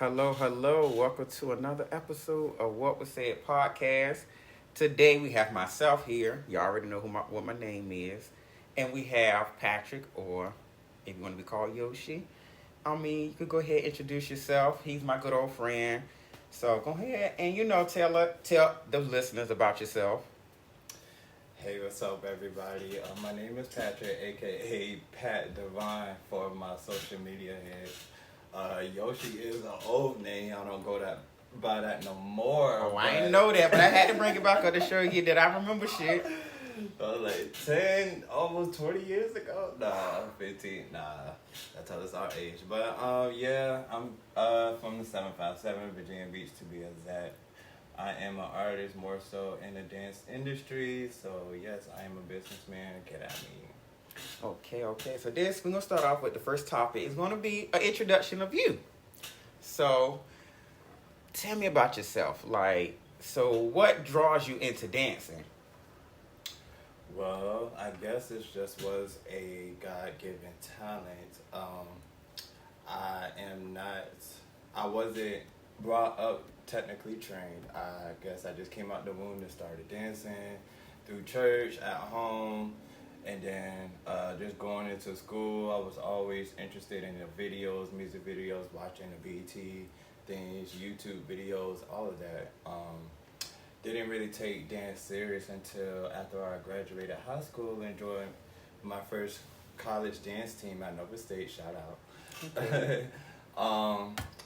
Hello, hello. Welcome to another episode of What Was Said podcast. Today we have myself here. You already know what my name is. And we have Patrick, or if you want to be called Yoshi. I mean, you could go ahead and introduce yourself. He's my good old friend. So go ahead and, tell the listeners about yourself. Hey, what's up, everybody? My name is Patrick, aka Pat Divine, for my social media heads. Yoshi is an old name. I don't go by that no more. Oh, I didn't know that, but I had to bring it back up to show you that I remember shit. Like 10, almost 20 years ago? Nah, 15. Nah, that tells us our age. But yeah, I'm from the 757, Virginia Beach to be exact. I am an artist more so in the dance industry, so yes, I am a businessman. Get at me. Okay. So we're gonna start off with the first topic. It's gonna be an introduction of you. So tell me about yourself. So what draws you into dancing? Well, I guess it just was a God-given talent. I wasn't brought up technically trained. I guess I just came out the womb and started dancing through church, at home, and then just going into school. I was always interested in the videos, music videos, watching the BT things, YouTube videos, all of that. Didn't really take dance serious until after I graduated high school and joined my first college dance team at Nova State. Shout out. Okay.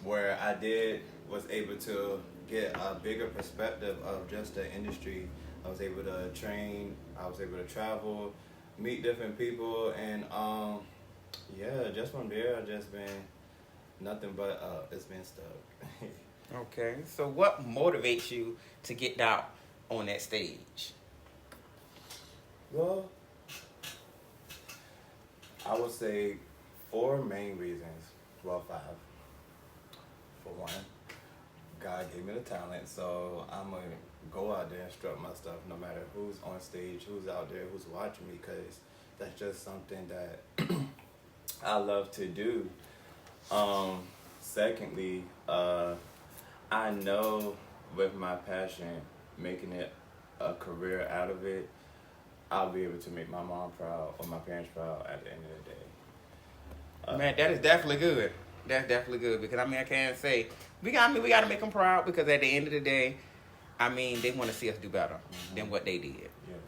Where was able to get a bigger perspective of just the industry. I was able to train. I was able to travel, meet different people, and just from there, I've just been nothing but it's been stuck. Okay. So what motivates you to get out on that stage? Well, I would say 4 main reasons. Well, 5. For one, God gave me the talent, so I'm going to go out there and strut my stuff no matter who's on stage, who's out there, who's watching me, because that's just something that I love to do. Secondly, I know with my passion, making it a career out of it, I'll be able to make my mom proud or my parents proud at the end of the day. Man, that is definitely good. That's definitely good because I can't say we got to make them proud because at the end of the day, they want to see us do better than what they did. Yes.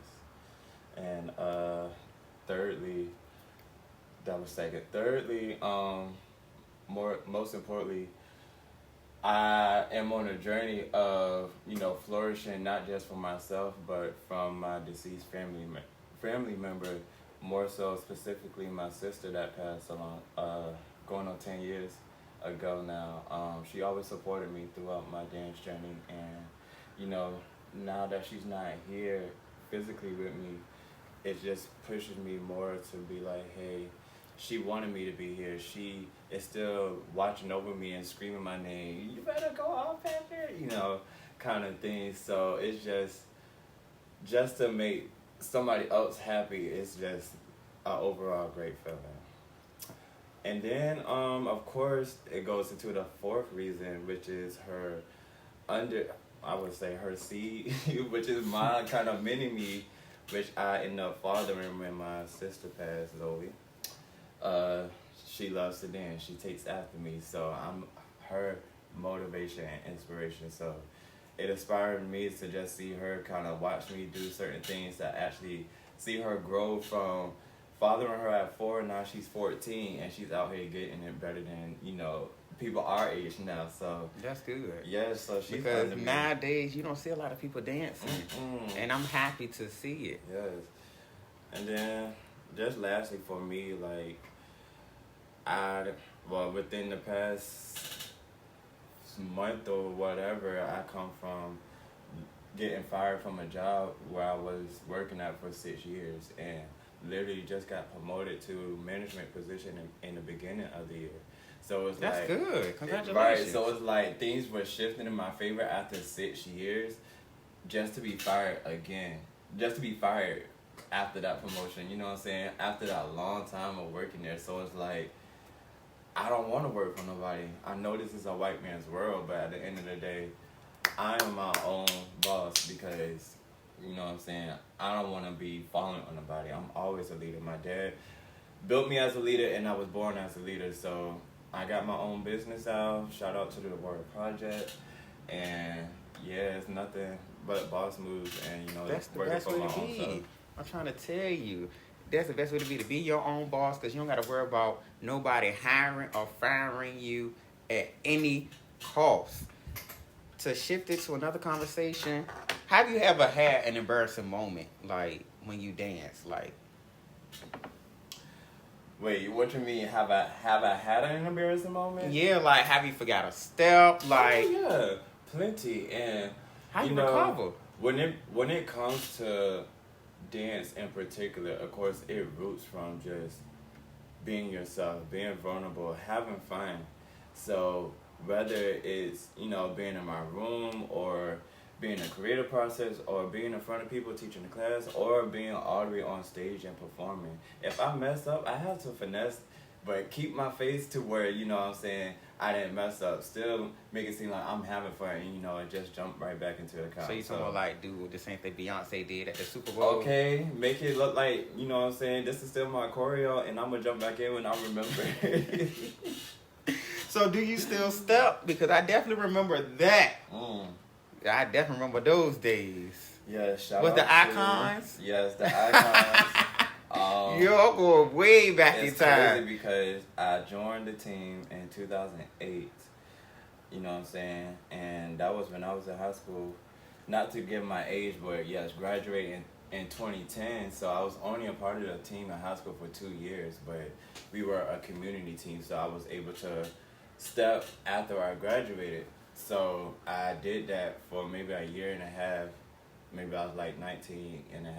And thirdly, that was second. Thirdly, most importantly, I am on a journey of, flourishing not just for myself, but from my deceased family member, more so specifically my sister that passed along, going on 10 years ago now. She always supported me throughout my dance journey, and, now that she's not here physically with me, it just pushes me more to be like, hey, she wanted me to be here. She is still watching over me and screaming my name. You better go off, Patrick. Kind of thing. So it's just to make somebody else happy. It's just an overall great feeling. And then, of course, it goes into the 4th reason, which is her her seed, which is my kind of mini-me, which I ended up fathering when my sister passed, Zoe. She loves to dance. She takes after me, so I'm her motivation and inspiration. So it inspired me to just see her kind of watch me do certain things, to actually see her grow from fathering her at 4, now she's 14, and she's out here getting it better than, people our age now. So that's good. Yeah, so she's because nowadays you don't see a lot of people dancing, and I'm happy to see it. Yes. And then just lastly for me, within the past month or whatever, I come from getting fired from a job where I was working at for 6 years, and literally just got promoted to management position in the beginning of the year. So it's that's good. Congratulations. Right. So it's like things were shifting in my favor after 6 years, just to be fired again, just to be fired after that promotion. You know what I'm saying? After that long time of working there, so it's like I don't want to work for nobody. I know this is a white man's world, but at the end of the day, I am my own boss because, you know what I'm saying, I don't want to be following on nobody. I'm always a leader. My dad built me as a leader, and I was born as a leader, so I got my own business out. Shout out to the Word Project. And yeah, it's nothing but boss moves and, That's the working best for way my to own self. be. I'm trying to tell you. That's the best way to be your own boss because you don't got to worry about nobody hiring or firing you at any cost. To shift it to another conversation, have you ever had an embarrassing moment, like when you dance? Like, Wait, what you mean? Have I had an embarrassing moment? yeah, like have you forgot a step? Like, Oh, yeah, plenty. And how you know, recover? when it comes to dance in particular, of course, it roots from just being yourself, being vulnerable, having fun. So whether it's being in my room or being in a creative process or being in front of people teaching the class or being all the way on stage and performing, if I mess up, I have to finesse, but keep my face to where what I'm saying, I didn't mess up. Still make it seem like I'm having fun and and just jump right back into the crowd. So you talking about like do the same thing Beyonce did at the Super Bowl? Okay, make it look like what I'm saying, this is still my choreo and I'm gonna jump back in when I remember. So do you still step? Because I definitely remember that. I definitely remember those days. Yeah, shout Was out the Icons? Yes, the Icons. You're going way back in It's time. crazy because I joined the team in 2008. You know what I'm saying? And that was when I was in high school. Not to give my age, but yes, graduating in 2010. So I was only a part of the team in high school for 2 years, but we were a community team, so I was able to step after I graduated. So I did that for maybe a year and a half. Maybe I was like 19 and a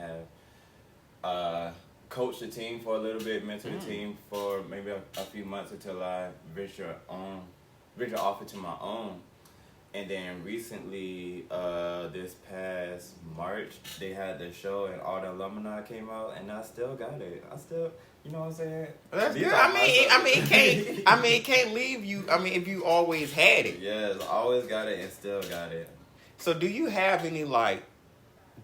half. Coached the team for a little bit, mentored the team for maybe a few months until I ventured off into my own. And then recently, this past March, they had the show and all the alumni came out, and I still got it. I still, you know what I'm saying? That's These good. are It can't leave you. I mean, if you always had it. Yes, always got it and still got it. So do you have any like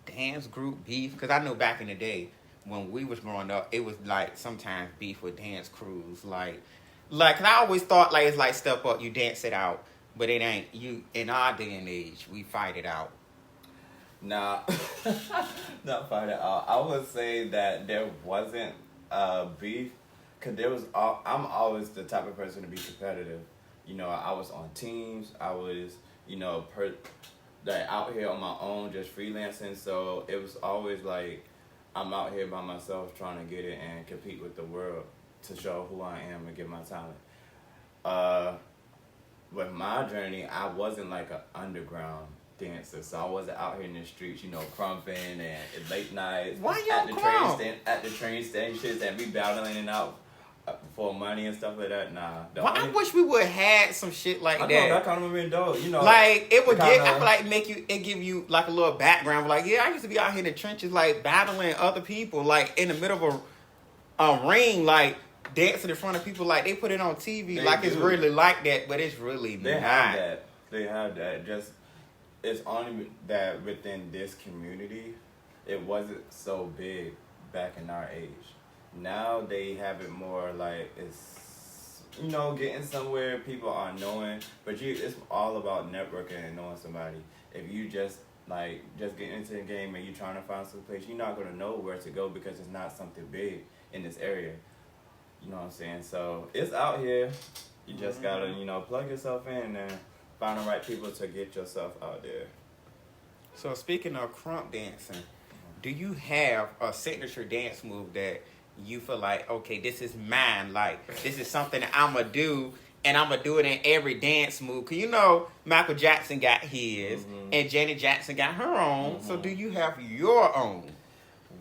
dance group beef? Because I know back in the day when we was growing up, it was like sometimes beef with dance crews. Like, 'cause I always thought like it's like step up, you dance it out. But it ain't. You in our day and age, we fight it out. Nah, not fight it out. I would say that there wasn't beef, cause there was. I'm always the type of person to be competitive. I was on teams. I was, like out here on my own, just freelancing. So it was always like I'm out here by myself trying to get it and compete with the world to show who I am and get my talent. With my journey, I wasn't like an underground dancer, so I wasn't out here in the streets, crumping and late nights. Why you at the crump? at the train stations and me battling it out for money and stuff like that? Nah. I wish we would have had some shit like I that. know that kind of been dope. Like it would kinda, I feel like it give you like a little background. Like I used to be out here in the trenches, like battling other people, like in the middle of a ring, like dancing in front of people, like they put it on TV, it's really like that, but it's really they not. have that. They have that. Just it's only that within this community, it wasn't so big back in our age. Now they have it more like it's getting somewhere people are knowing, but it's all about networking and knowing somebody. If you just get into the game and you're trying to find some place, you're not gonna know where to go because it's not something big in this area. You know what I'm saying? So it's out here. You just gotta, plug yourself in and find the right people to get yourself out there. So speaking of crump dancing, do you have a signature dance move that you feel like, okay, this is mine, like this is something that I'm gonna do and I'm gonna do it in every dance move? Cause Michael Jackson got his and Janet Jackson got her own. So do you have your own?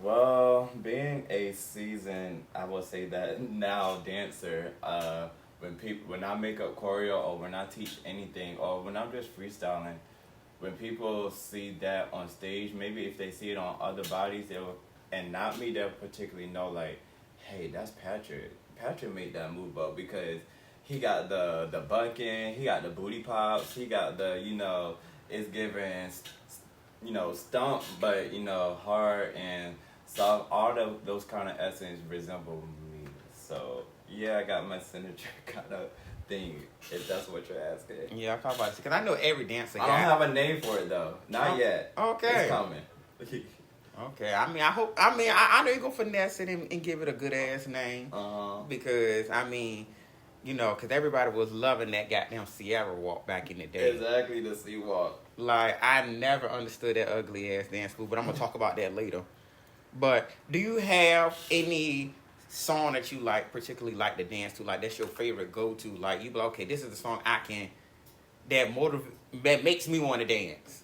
Well, being a seasoned, I will say that now dancer, when I make up choreo or when I teach anything or when I'm just freestyling, when people see that on stage, maybe if they see it on other bodies, and not me, they'll particularly know like, hey, that's Patrick. Patrick made that move up because he got the bucking, he got the booty pops, he got the, it's giving, stump, but, hard and soft. All those kind of essence resemble me. So, yeah, I got my signature kind of thing, if that's what you're asking. Yeah, I thought about it. Because I know every dancer I don't have a name for it, though. Not yet. Okay. It's coming. Okay, I know you're going to finesse it and give it a good-ass name. Because, because everybody was loving that goddamn Sierra walk back in the day. Exactly, the sea walk. Like, I never understood that ugly-ass dance move, but I'm going to talk about that later. But do you have any song that you like, particularly like to dance to? Like, that's your favorite go-to? Like, you be like, okay, this is the song that makes me want to dance.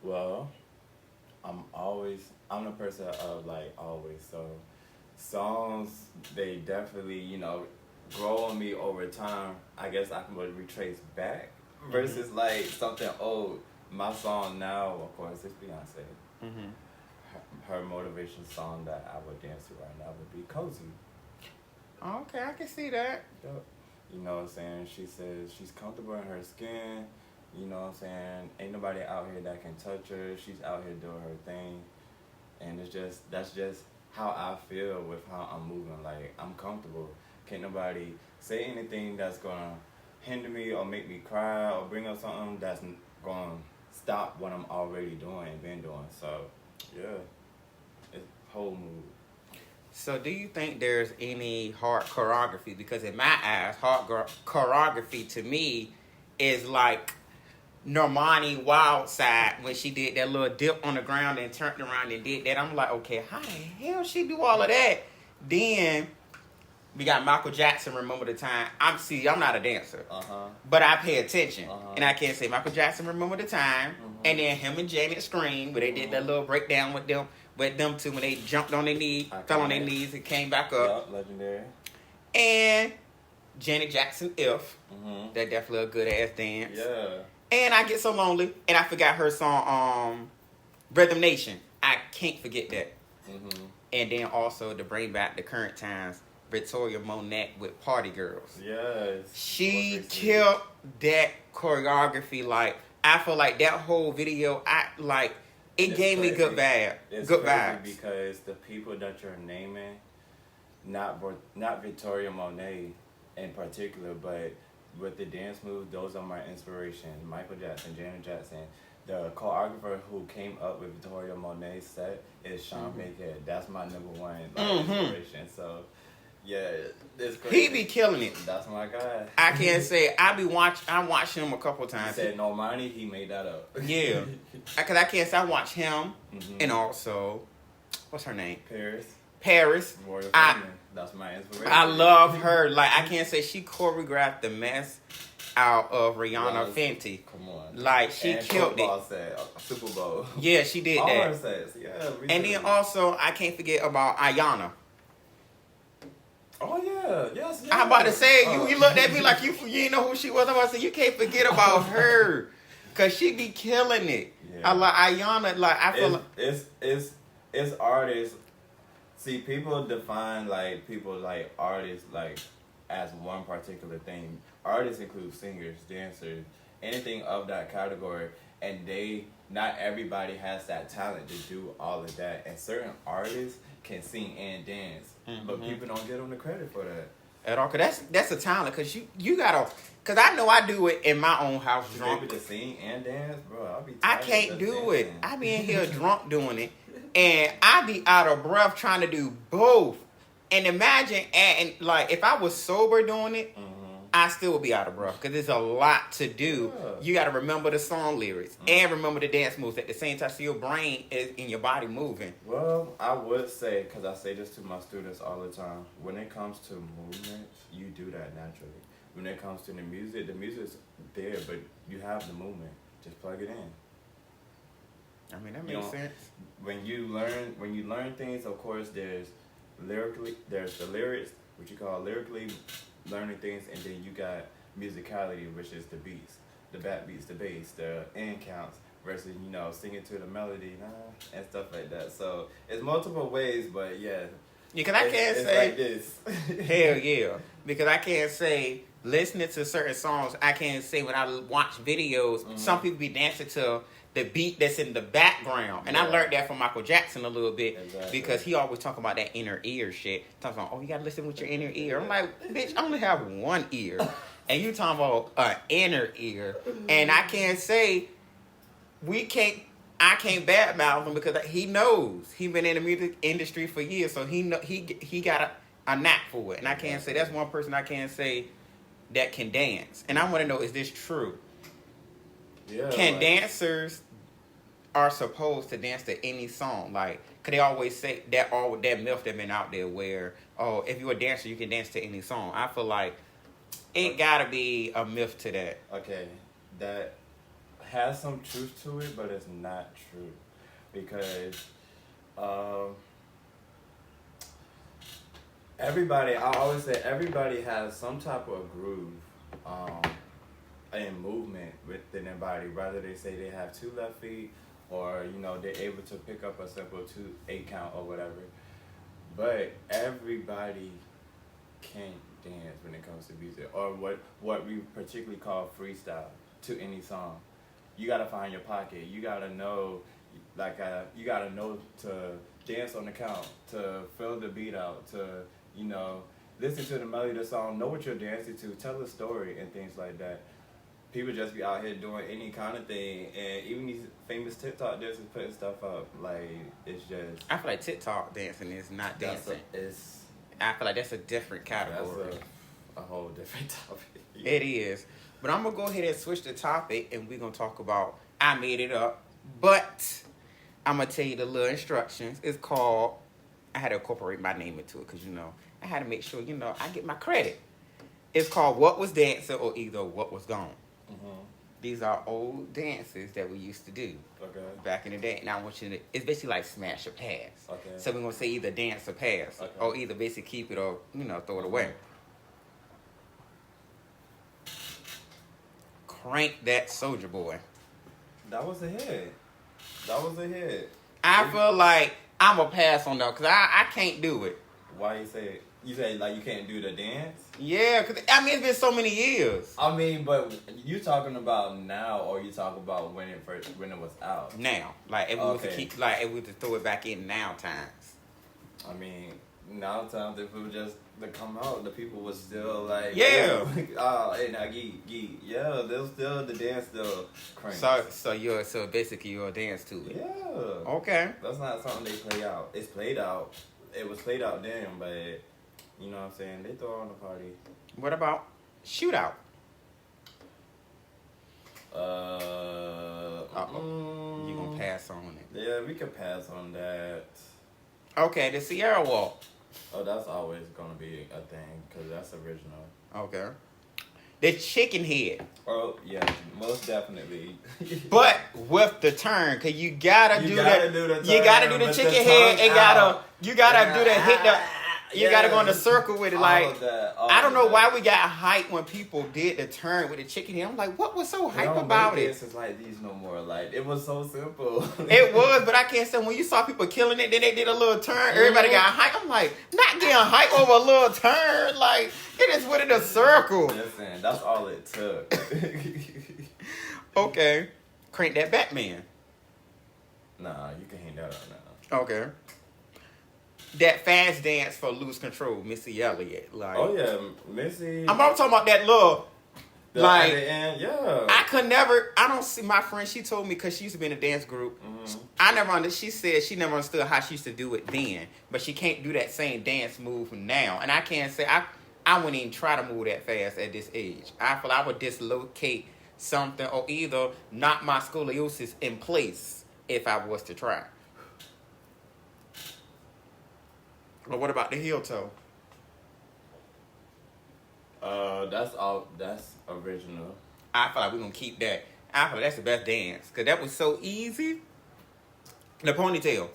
Well, I'm the person of like always. So songs, they definitely, grow on me over time. I guess I can retrace back versus like something old. My song now, of course, is Beyonce. Her motivation song that I would dance to right now would be Cozy. Okay, I can see that. Yep. You know what I'm saying? She says she's comfortable in her skin. You know what I'm saying? Ain't nobody out here that can touch her. She's out here doing her thing. And that's just how I feel with how I'm moving. Like, I'm comfortable. Can't nobody say anything that's gonna hinder me or make me cry or bring up something that's gonna stop what I'm already doing and been doing. So, yeah. It's whole mood. So do you think there's any hard choreography? Because in my eyes, hard choreography to me is like Normani Wildside when she did that little dip on the ground and turned around and did that. I'm like, okay, how the hell she do all of that? Then we got Michael Jackson, Remember the Time. I'm not a dancer, but I pay attention. And I can't say Michael Jackson, Remember the Time. And then him and Janet Scream, where they did that little breakdown with them two when they jumped on their knees, fell on their knees and came back up. Yep, legendary. And Janet Jackson, If. That definitely a good ass dance. Yeah. And I Get So Lonely, and I forgot her song, Rhythm Nation. I can't forget that. And then also to bring back the current times, Victoria Monet with Party Girls. Yes. She killed that choreography. Like, I feel like that whole video, it gave me good vibes. It's good crazy vibes. Because the people that you're naming, not Victoria Monet in particular, but with the dance moves, those are my inspiration. Michael Jackson, Janet Jackson. The choreographer who came up with Victoria Monet's set is Sean Baker. That's my number one inspiration. So, yeah, it's crazy. He be killing it. That's my guy. I can't say I watched him a couple times. He said Normani, he made that up. Yeah, because I can't say I watch him and also what's her name? Paris. That's my inspiration. I love her. Like, I can't say she choreographed the mess out of Rihanna Fenty. Come on. Like, she and killed it. Set, Super Bowl. Yeah, she did All that. her sets. Yeah. Recently. And then also, I can't forget about Ayana. Oh yeah, yes. I'm about to say, you looked at me like you didn't know who she was. I'm about to say, you can't forget about her. Because she be killing it. Yeah. I like Ayana. Like, I feel like... It's artists. See, people define people like artists as one particular thing. Artists include singers, dancers, anything of that category, and not everybody has that talent to do all of that. And certain artists can sing and dance, but people don't get them the credit for that. At all, cause that's a talent. Cause you gotta, cause I know I do it in my own house drunk. Able to sing and dance, bro. I'll be I can't do it. I be in here drunk doing it. And I be out of breath trying to do both. And imagine, if I was sober doing it, I still would be out of breath. Because there's a lot to do. Yeah. You got to remember the song lyrics and remember the dance moves at the same time so your brain is in your body moving. Well, I would say, because I say this to my students all the time, when it comes to movement, you do that naturally. When it comes to the music's there, but you have the movement. Just plug it in. I mean, that makes sense. When you learn things, of course, there's the lyrics, which you call lyrically learning things, and then you got musicality, which is the beats, the back beats, the bass, the end counts, versus, singing to the melody and stuff like that. So it's multiple ways, but yeah, Because I can't it's say like this. hell yeah. Because I can't say listening to certain songs. I can't say when I watch videos, some people be dancing to the beat that's in the background, and I learned that from Michael Jackson a little bit because he always talk about that inner ear shit. Talking about, oh, you gotta listen with your inner ear. I'm like, bitch, I only have one ear, and you talking about an inner ear, and I can't say I can't badmouth him because he knows he been in the music industry for years, so he got a knack for it, and I can't say that's one person I can't say that can dance, and I want to know, is this true? Yeah, Can dancers are supposed to dance to any song? Like, could they always say that that myth that been out there where, oh, if you're a dancer, you can dance to any song? I feel like it gotta be a myth to that. Okay, that has some truth to it, but it's not true because everybody. I always say everybody has some type of groove. And movement within their body, whether they say they have 2 left feet or they're able to pick up a simple 2/8 count or whatever. But everybody can't dance when it comes to music, or what we particularly call freestyle to any song. You gotta find your pocket. You gotta know, you gotta know to dance on the count, to fill the beat out, to listen to the melody of the song, know what you're dancing to, tell a story and things like that. People just be out here doing any kind of thing, and even these famous TikTok dancers putting stuff up. Like, it's just. I feel like TikTok dancing is not dancing. I feel like that's a different category. That's a whole different topic. It is. But I'm going to go ahead and switch the topic, and we're going to talk about I Made It Up. But I'm going to tell you the little instructions. It's called, I had to incorporate my name into it because, I had to make sure, I get my credit. It's called What Was Dancing or either What Was Gone. Mm-hmm. These are old dances that we used to do back in the day. And I want you to, it's basically like smash or pass. Okay. So we're going to say either dance or pass. Or either basically keep it or, throw it away. Crank that Soldier Boy. That was a hit. I feel like I'm a pass on that because I can't do it. Why you say it? You say like you can't do the dance? Yeah, because it's been so many years. I mean, but you talking about now, or you talking about when it was out? Now, like if we was to keep, like if we was to throw it back in now times. I mean, now times if it was just to come out, the people was still like, yeah, oh, hey now geek, yeah, there's still the dance still crank. So basically you're a dance to it. Yeah. Okay. That's not something they play out. It's played out. It was played out then, but. You know what I'm saying? They throw on the party. What about Shootout? You gonna pass on it? Yeah, we can pass on that. Okay, the Sierra Walk. Oh, that's always gonna be a thing because that's original. Okay. The Chicken Head. Oh yeah, most definitely. But with the turn, cause you gotta do the turn, you gotta do the chicken head. You gotta do the hit the. You gotta go in the circle with it. Like, I don't know why we got hype when people did the turn with the chicken head. I'm like, what was so hype about it? It's like these no more. Like, it was so simple. It was, but I can't say when you saw people killing it, then they did a little turn. Everybody got hype. I'm like, not getting hype over a little turn. Like, it is within a circle. Listen, that's all it took. Okay, crank that Batman. Nah, you can hang that up now. Okay. That fast dance for Lose Control, Missy Elliott. Like, oh yeah, Missy. I'm talking about that little. Like, at the end, yeah. I don't see my friend. She told me because she used to be in a dance group. Mm-hmm. She said she never understood how she used to do it then, but she can't do that same dance move now. And I can't say I wouldn't even try to move that fast at this age. I feel I would dislocate something or either knock my scoliosis in place if I was to try. Well, what about the heel toe? That's original. I feel like we're gonna keep that. I feel like that's the best dance because that was so easy. The ponytail.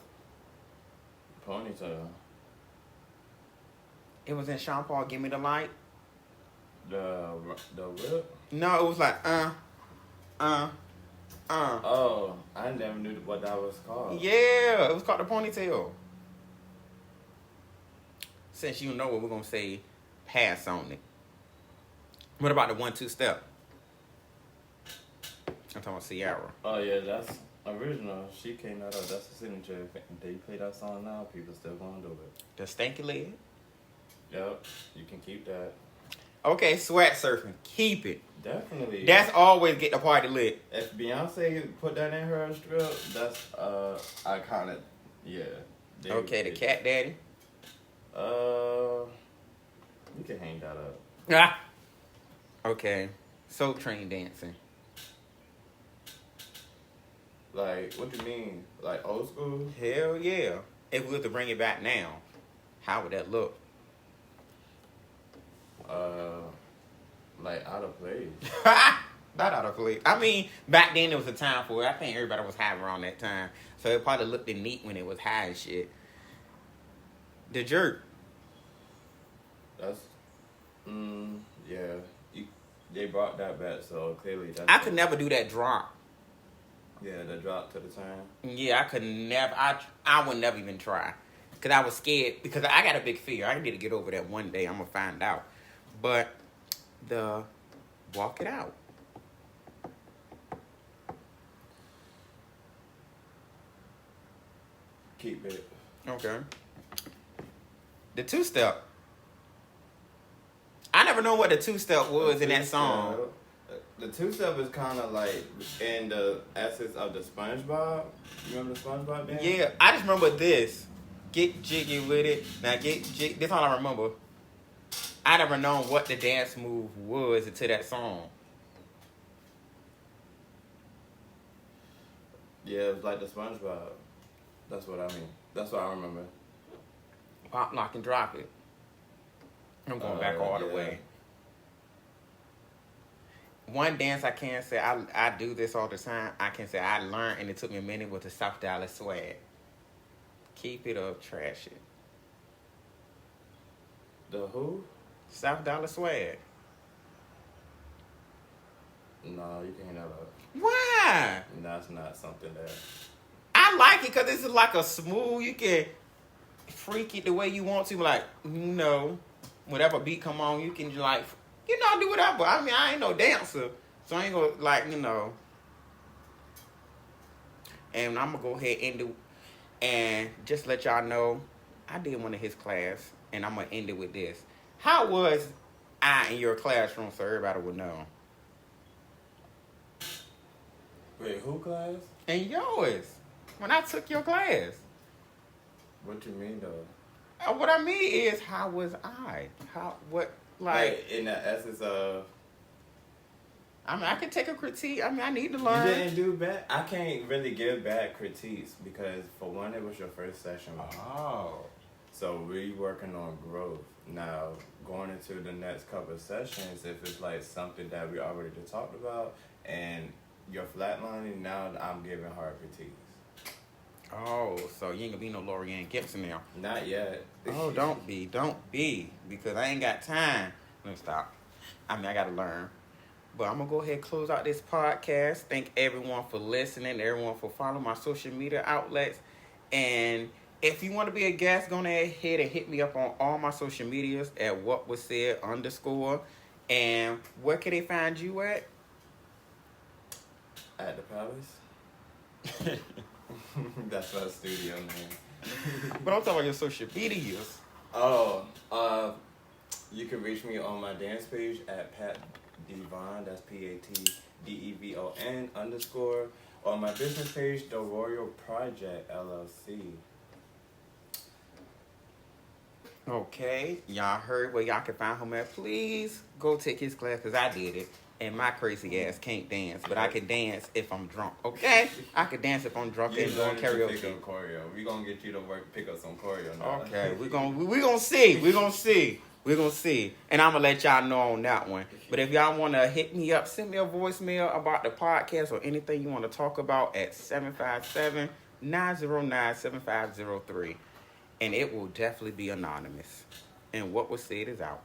It was in Sean Paul. Give Me the Light. The whip. No, it was like Oh, I never knew what that was called. Yeah, it was called the ponytail. since you know what we're gonna say, pass on it. What about the 1-2 step? I'm talking about Ciara. Oh yeah, that's original. She came out of that's the signature. If they play that song now, people still gonna do it. The stanky leg. Yep, you can keep that. Okay, sweat surfing. Keep it. Definitely. That's always get the party lit. If Beyonce put that in her strip, that's iconic. Yeah. Okay, the Cat Daddy. You can hang that up. Ah. Okay, Soul Train dancing. Like, what you mean? Like old school? Hell yeah. If we were to bring it back now, how would that look? Like out of place. Not out of place. I mean, back then there was a time for it. I think everybody was high around that time. So it probably looked neat when it was high and shit. The jerk. That's, yeah. They brought that back, so clearly that's... I could never do that drop. Yeah, the drop to the time. Yeah, I could never. I would never even try. Because I was scared. Because I got a big fear. I need to get over that one day. I'm going to find out. But the walk it out. Keep it. Okay. The 2-step. I never know what the 2-step was in that song. The 2-step is kind of like in the essence of the SpongeBob. You remember the SpongeBob dance? Yeah, I just remember this. Get jiggy with it. Now get jiggy. That's all I remember. I never known what the dance move was until that song. Yeah, it was like the SpongeBob. That's what I mean. That's what I remember. Pop, lock, and drop it. I'm going back all the way. One dance I can say, I do this all the time. I can say I learned, and it took me a minute, with the South Dallas swag. Keep it up, trash it. The who? South Dallas swag. No, you can't have a... Why? That's not something that... I like it because it's like a smooth, you can freak it the way you want to. Like, whatever beat come on, you can like, do whatever. I mean, I ain't no dancer, so I ain't gonna like, And I'm gonna go ahead and just let y'all know, I did one of his class, and I'm gonna end it with this. How was I in your classroom so everybody would know? Wait, who class? And yours. When I took your class. What you mean though? What I mean is, how was I? Like in the essence of... I mean, I can take a critique. I mean, I need to learn. You didn't do bad? I can't really give bad critiques because, for one, it was your first session. Oh. So we working on growth. Now, going into the next couple of sessions, if it's like something that we already just talked about and you're flatlining, now I'm giving hard critiques. Oh, so you ain't gonna be no Lorianne Gibson now. Not yet. Oh, don't be, because I ain't got time. Let me stop. I mean, I gotta learn. But I'm gonna go ahead and close out this podcast. Thank everyone for listening, everyone for following my social media outlets. And if you want to be a guest, go ahead and hit me up on all my social medias at @whatwassaid_. And where can they find you at? At the Palace. That's my studio name. But I'm talking about your social medias. Oh, you can reach me on my dance page at Pat Devon. That's PATDEVON _. On my business page, The Royal Project LLC. Okay, y'all heard where y'all can find him at. Please go take his class, because I did it. And my crazy ass can't dance, but I can dance if I'm drunk. Okay? I can dance if I'm drunk and doing karaoke. Pick up choreo. We gonna get you to pick up some choreo now. Okay, we gonna see. And I'm gonna let y'all know on that one. But if y'all wanna hit me up, send me a voicemail about the podcast or anything you wanna talk about at 757-909-7503. And it will definitely be anonymous. And What Was Said is out.